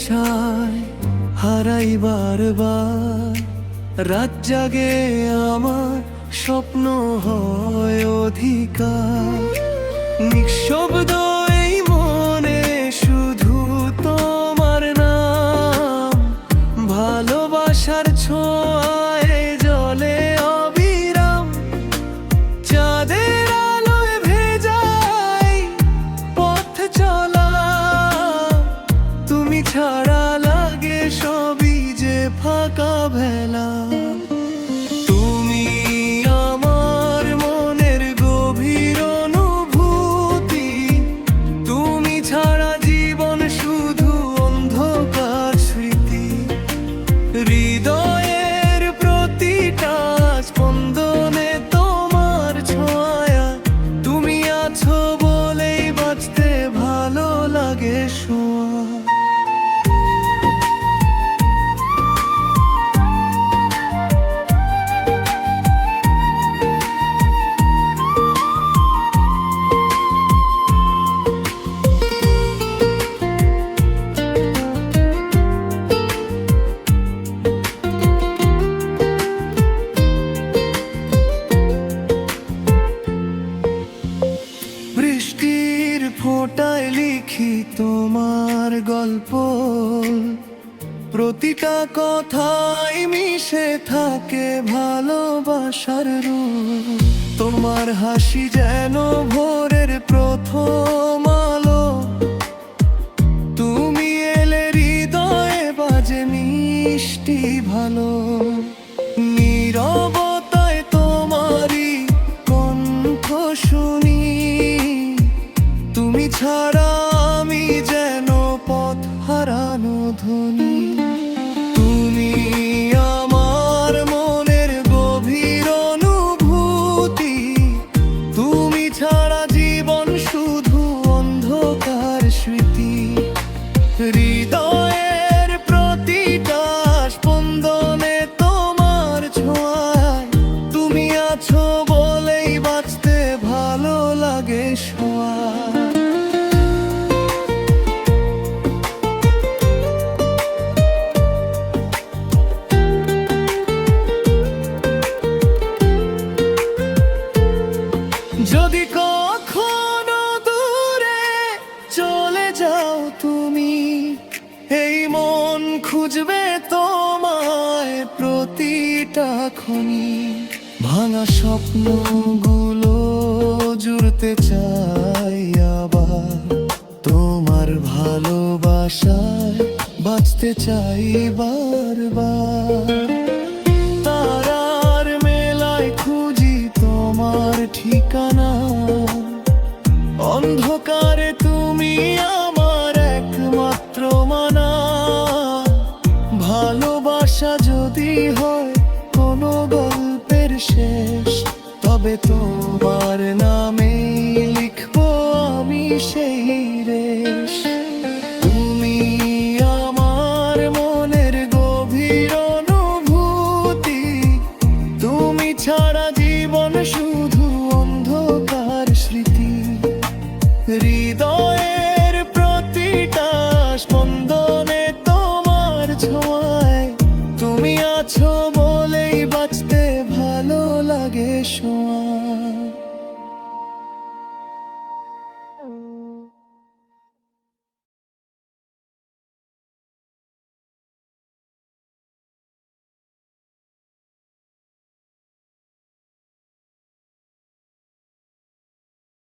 নেশায় হারাই বারবার। রাত জাগে আমার, স্বপ্ন হয় অধিকার। নিঃশব্দ এই মনে শুধু তোমার নাম। ভালোবাসার ছোঁয়ায় জলে অবিরাম। চাঁদের আলোয় ভেজাই পথ চলা। তুমি ছাড়া লাগে সবই যে ফাঁকা ভেলা। তুমি আমার মনের গভীর অনুভূতি। তুমি ছাড়া জীবন শুধু অন্ধকার স্মৃতি। হৃদয়ের প্রতিটা স্পন্দনে তোমার ছোঁয়া। তুমি আছো বলেই বাঁচতে ভালো লাগে শোয়া। বৃষ্টির ফোঁটায় লিখি তোমার গল্প। প্রতিটা কথায় মিশে থাকে ভালোবাসার রূপ। তোমার হাসি যেন ভোরের প্রথম আলো। তুমি এলে হৃদয়ে বাজে মিষ্টি ভালো। নীরবতায় তোমারই কণ্ঠ শুনি। তুমি ছাড়া আমি যেন পথ হারানো ধ্বনি। তুমি আমার মনের গভীর অনুভূতি। তুমি ছাড়া জীবন শুধু অন্ধকার স্মৃতি। হৃদয়ের প্রতিটা স্পন্দনে তোমার ছোঁয়ায়। তুমি আছো বলেই বাঁচতে ভালো লাগে শোয়া। যদি কখনো দূরে চলে যাও তুমি, এই মন খুঁজবে তোমায় প্রতিটা ক্ষণি। ভাঙা স্বপ্নগুলো জুড়তে চাই আবার। তোমার ভালোবাসায় বাঁচতে চাই বারবার। তারার মেলায় খুঁজি তোমার ঠিকানা। অন্ধকারে তুমি আমার একমাত্র মানা। ভালোবাসা যদি হয় কোনো গল্পের শেষ, তবে তোমার নামে লিখবো আমি সেই রেশ। তুমি আমার মনের গভীর অনুভূতি। তুমি ছাড়া জীবন শুধু অন্ধকার স্মৃতি। হৃদয়ের প্রতিটা স্পন্দনে তোমার ছোঁয়ায়। তুমি আছো বলেই বাঁচতে ভালো লাগে শোয়া।